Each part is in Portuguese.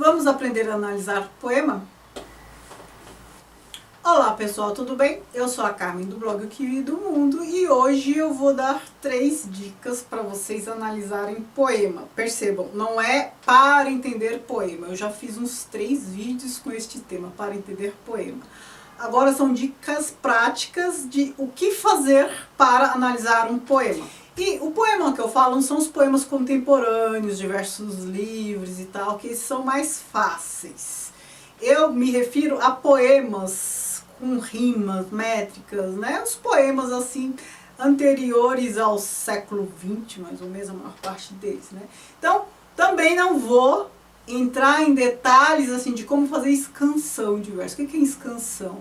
Vamos aprender a analisar poema? Olá pessoal, tudo bem? Eu sou a Carmen do blog O Que do Mundo e hoje eu vou dar 3 dicas para vocês analisarem poema. Percebam, não é para entender poema, eu já fiz uns 3 vídeos com este tema, para entender poema. Agora são dicas práticas de o que fazer para analisar um poema. E o poema que eu falo são os poemas contemporâneos, de versos livres e tal, que são mais fáceis. Eu me refiro a poemas com rimas, métricas, né? Os poemas assim anteriores ao século XX, mais ou menos, a maior parte deles, né? Então, também não vou entrar em detalhes assim de como fazer escansão de versos. O que é escansão?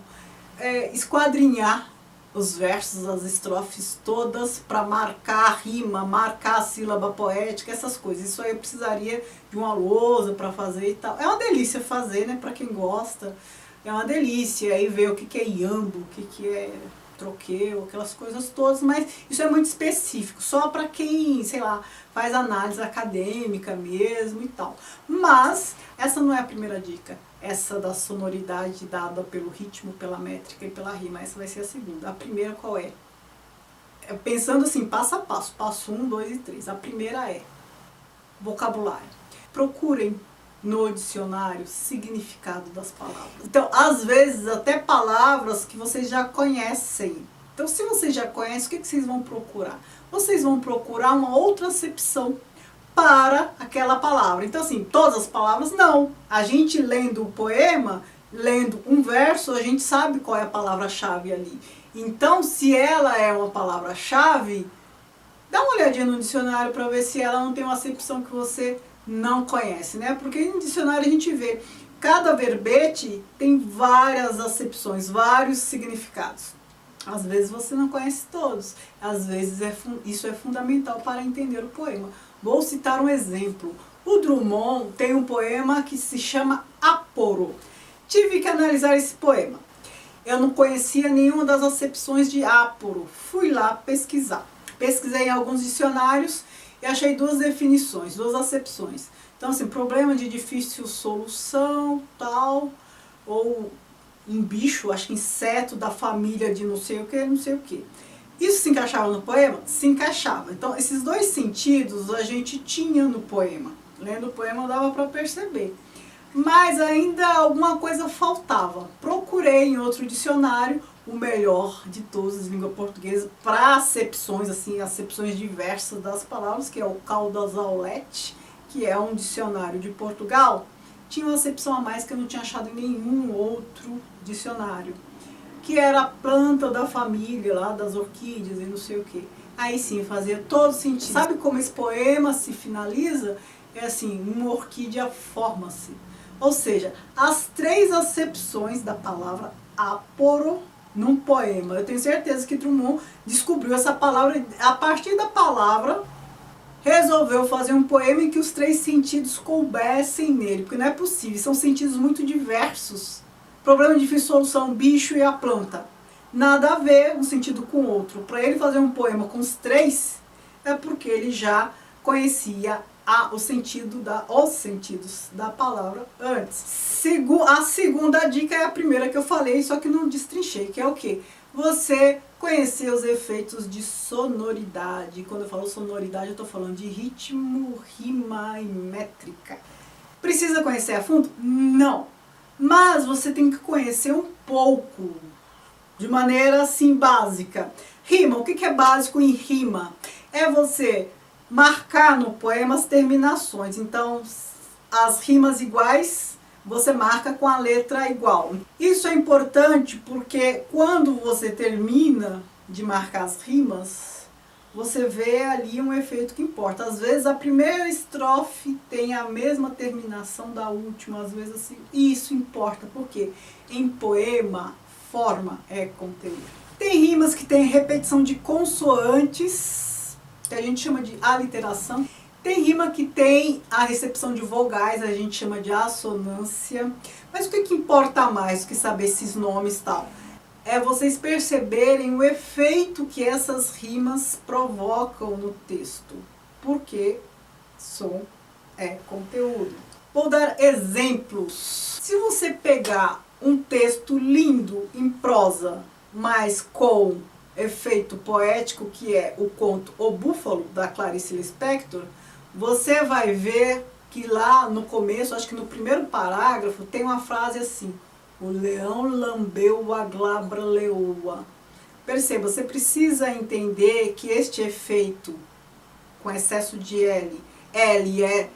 É esquadrinhar os versos, as estrofes todas para marcar a rima, marcar a sílaba poética, essas coisas. Isso aí eu precisaria de uma lousa para fazer e tal. É uma delícia fazer, né? Para quem gosta, é uma delícia. Aí ver o que é iambo, o que é troqueu, aquelas coisas todas, mas isso é muito específico, só para quem, sei lá, faz análise acadêmica mesmo e tal. Mas essa não é a primeira dica. Essa da sonoridade dada pelo ritmo, pela métrica e pela rima, essa vai ser a segunda. A primeira qual é? Pensando assim, passo a passo, passo 1, 2 e 3. A primeira é vocabulário. Procurem no dicionário significado das palavras. Então, às vezes, até palavras que vocês já conhecem. Então, se vocês já conhecem, o que vocês vão procurar? Vocês vão procurar uma outra acepção para aquela palavra. Então, assim, todas as palavras não. A gente lendo o poema, lendo um verso, a gente sabe qual é a palavra-chave ali. Então, se ela é uma palavra-chave, dá uma olhadinha no dicionário para ver se ela não tem uma acepção que você não conhece, né? Porque no dicionário a gente vê, cada verbete tem várias acepções, vários significados. Às vezes você não conhece todos, às vezes isso é fundamental para entender o poema. Vou citar um exemplo. O Drummond tem um poema que se chama Aporo. Tive que analisar esse poema. Eu não conhecia nenhuma das acepções de Aporo. Fui lá pesquisar. Pesquisei em alguns dicionários e achei 2 definições, 2 acepções. Então, assim, problema de difícil solução, tal, ou um bicho, acho que inseto da família de não sei o que, não sei o que. Isso se encaixava no poema? Se encaixava. Então, esses 2 sentidos a gente tinha no poema. Lendo o poema dava para perceber. Mas ainda alguma coisa faltava. Procurei em outro dicionário o melhor de todos de língua portuguesa para acepções, assim, acepções diversas das palavras, que é o Caldas Aulet, que é um dicionário de Portugal. Tinha uma acepção a mais que eu não tinha achado em nenhum outro dicionário, que era a planta da família lá das orquídeas e não sei o que. Aí sim, fazia todo sentido. Sabe como esse poema se finaliza? É assim, uma orquídea forma-se. Ou seja, as 3 acepções da palavra aporo num poema. Eu tenho certeza que Drummond descobriu essa palavra, a partir da palavra resolveu fazer um poema em que os 3 sentidos coubessem nele, porque não é possível, são sentidos muito diversos. Problema de difícil solução, bicho e a planta. Nada a ver um sentido com o outro. Para ele fazer um poema com os 3, é porque ele já conhecia os sentidos da palavra antes. A segunda dica é a primeira que eu falei, só que não destrinchei, que é o quê? Você conhecer os efeitos de sonoridade. Quando eu falo sonoridade, eu estou falando de ritmo, rima e métrica. Precisa conhecer a fundo? Não. Mas você tem que conhecer um pouco, de maneira assim básica. Rima, o que é básico em rima? É você marcar no poema as terminações. Então, as rimas iguais você marca com a letra igual. Isso é importante porque quando você termina de marcar as rimas, você vê ali um efeito que importa. Às vezes a primeira estrofe tem a mesma terminação da última, às vezes assim. Isso importa porque em poema, forma é conteúdo. Tem rimas que tem repetição de consoantes, que a gente chama de aliteração. Tem rima que tem a recepção de vogais, a gente chama de assonância. Mas o que importa mais do que saber esses nomes e tal? É vocês perceberem o efeito que essas rimas provocam no texto. Porque som é conteúdo. Vou dar exemplos. Se você pegar um texto lindo em prosa, mas com efeito poético, que é o conto O Búfalo, da Clarice Lispector, você vai ver que lá no começo, acho que no primeiro parágrafo, tem uma frase assim: o leão lambeu a glabra leoa. Perceba, você precisa entender que este efeito com excesso de L é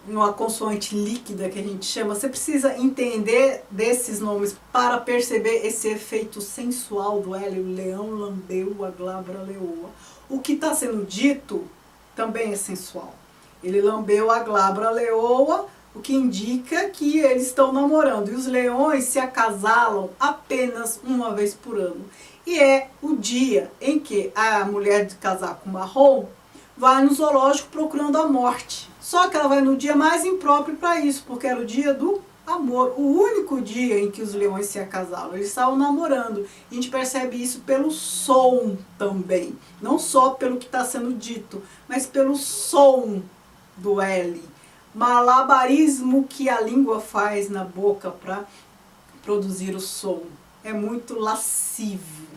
uma consoante líquida que a gente chama, você precisa entender desses nomes para perceber esse efeito sensual do L, o leão lambeu a glabra leoa. O que está sendo dito também é sensual. Ele lambeu a glabra leoa, o que indica que eles estão namorando. E os leões se acasalam apenas uma vez por ano. E é o dia em que a mulher de casaco marrom vai no zoológico procurando a morte. Só que ela vai no dia mais impróprio para isso, porque era o dia do amor. O único dia em que os leões se acasalam. Eles estavam namorando. E a gente percebe isso pelo som também. Não só pelo que está sendo dito, mas pelo som do L. Malabarismo que a língua faz na boca para produzir o som. É muito lascivo.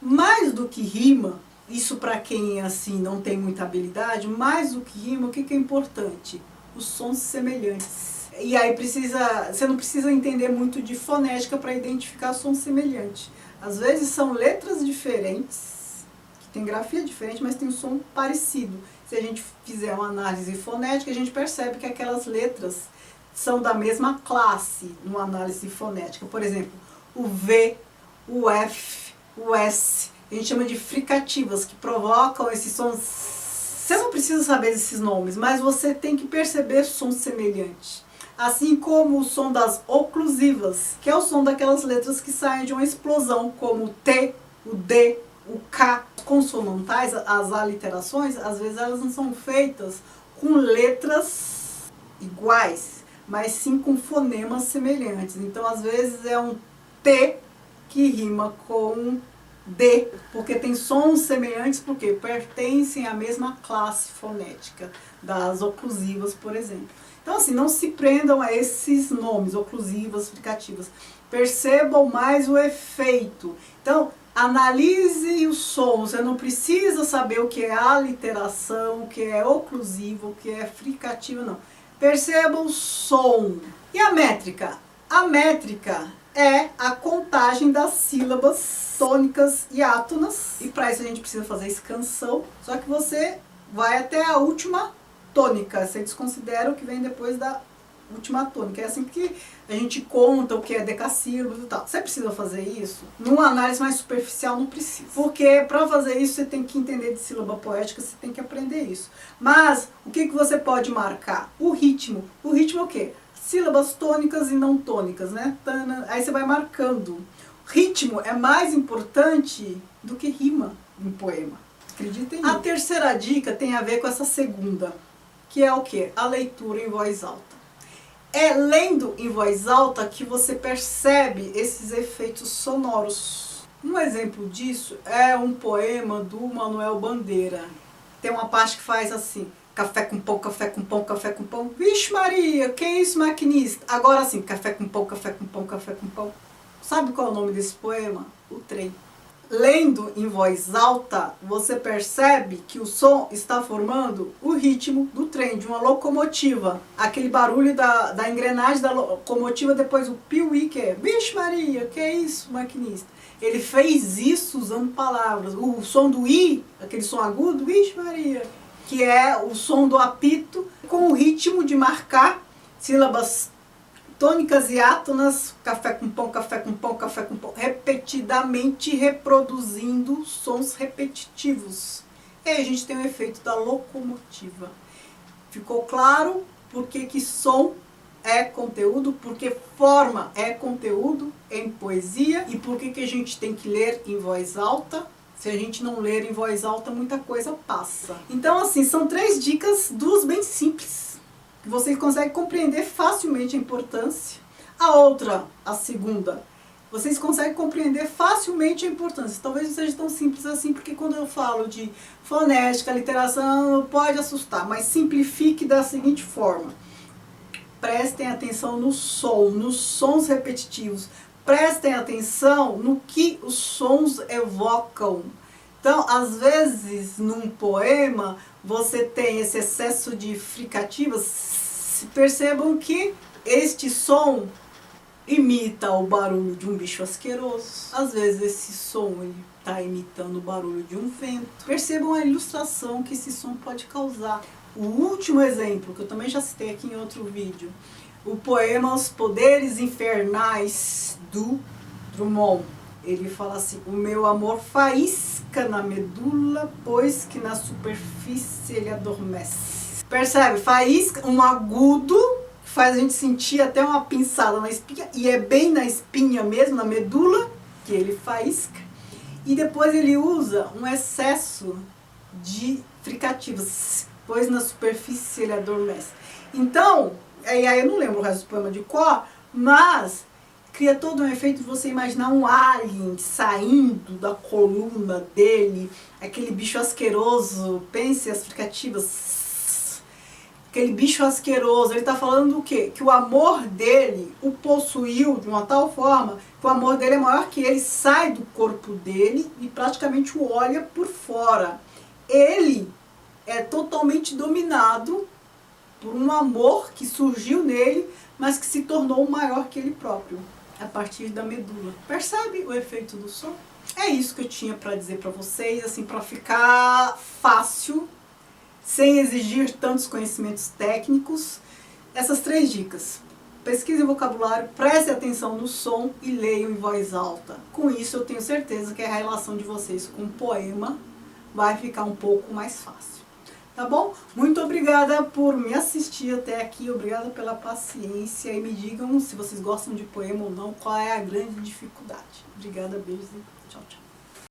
Mais do que rima, isso para quem assim não tem muita habilidade, mais do que rima, o que é importante? Os sons semelhantes. E aí você não precisa entender muito de fonética para identificar sons semelhantes. Às vezes são letras diferentes, que tem grafia diferente, mas tem um som parecido. Se a gente fizer uma análise fonética, a gente percebe que aquelas letras são da mesma classe numa análise fonética. Por exemplo, o V, o F, o S, a gente chama de fricativas, que provocam esses sons. Você não precisa saber desses nomes, mas você tem que perceber sons semelhantes. Assim como o som das oclusivas, que é o som daquelas letras que saem de uma explosão, como o T, o D, o K. Consonantais, as aliterações, às vezes elas não são feitas com letras iguais, mas sim com fonemas semelhantes. Então, às vezes é um T que rima com um D, porque tem sons semelhantes, porque pertencem à mesma classe fonética das oclusivas, por exemplo. Então, assim, não se prendam a esses nomes, oclusivas, fricativas. Percebam mais o efeito. Então, analise o som. Você não precisa saber o que é aliteração, o que é oclusiva, o que é fricativa, não. Perceba o som. E a métrica? A métrica é a contagem das sílabas tônicas e átonas. E para isso a gente precisa fazer escansão. Só que você vai até a última tônica. Você desconsidera o que vem depois da última tônica. É assim que a gente conta o que é decassílabos e tal. Você precisa fazer isso? Numa análise mais superficial não precisa. Porque para fazer isso você tem que entender de sílaba poética, você tem que aprender isso. Mas o que você pode marcar? O ritmo. O ritmo é o quê? Sílabas tônicas e não tônicas, né? Aí você vai marcando. Ritmo é mais importante do que rima em poema. Acreditem. A terceira dica tem a ver com essa segunda, que é o quê? A leitura em voz alta. É lendo em voz alta que você percebe esses efeitos sonoros. Um exemplo disso é um poema do Manuel Bandeira. Tem uma parte que faz assim: café com pão, café com pão, café com pão. Vixe Maria, que é isso, maquinista? Agora sim, café com pão, café com pão, café com pão. Sabe qual é o nome desse poema? O Trem. Lendo em voz alta, você percebe que o som está formando o ritmo do trem, de uma locomotiva. Aquele barulho da engrenagem da locomotiva, depois o piuí, que é vixe Maria, que é isso, maquinista? Ele fez isso usando palavras. O som do i, aquele som agudo, vixe Maria, que é o som do apito, com o ritmo de marcar sílabas tônicas e átonas, café com pão, café com pão, café com pão, repetidamente reproduzindo sons repetitivos. E aí a gente tem o efeito da locomotiva. Ficou claro por que som é conteúdo, porque forma é conteúdo em poesia e por que a gente tem que ler em voz alta? Se a gente não ler em voz alta, muita coisa passa. Então, assim, são 3 dicas, 2 bem simples, que vocês conseguem compreender facilmente a importância. A outra, a segunda, vocês conseguem compreender facilmente a importância. Talvez não seja tão simples assim, porque quando eu falo de fonética, literação, pode assustar, mas simplifique da seguinte forma. prestem atenção no som, nos sons repetitivos. Prestem atenção no que os sons evocam. Então, às vezes, num poema, você tem esse excesso de fricativas. Percebam que este som imita o barulho de um bicho asqueroso. Às vezes, esse som está imitando o barulho de um vento. Percebam a ilustração que esse som pode causar. O último exemplo, que eu também já citei aqui em outro vídeo, o poema Os Poderes Infernais, do Drummond. Ele fala assim: o meu amor faísca na medula, pois que na superfície ele adormece. Percebe? Faísca, um agudo, que faz a gente sentir até uma pinçada na espinha, e é bem na espinha mesmo, na medula, que ele faísca. E depois ele usa um excesso de fricativos, pois na superfície ele adormece. Então, aí eu não lembro o resto do poema de cor, mas cria todo um efeito de você imaginar um alien saindo da coluna dele, aquele bicho asqueroso. Pense as fricativas. Aquele bicho asqueroso, ele está falando do quê? Que o amor dele o possuiu de uma tal forma que o amor dele é maior que ele, sai do corpo dele e praticamente o olha por fora. Ele é totalmente dominado por um amor que surgiu nele, mas que se tornou maior que ele próprio, a partir da medula. Percebe o efeito do som? É isso que eu tinha para dizer para vocês, assim, para ficar fácil, sem exigir tantos conhecimentos técnicos. Essas 3 dicas. Pesquise o vocabulário, preste atenção no som e leiam em voz alta. Com isso, eu tenho certeza que a relação de vocês com o poema vai ficar um pouco mais fácil. Tá bom? Muito obrigada por me assistir até aqui, obrigada pela paciência, e me digam se vocês gostam de poema ou não, qual é a grande dificuldade. Obrigada, beijos e tchau, tchau.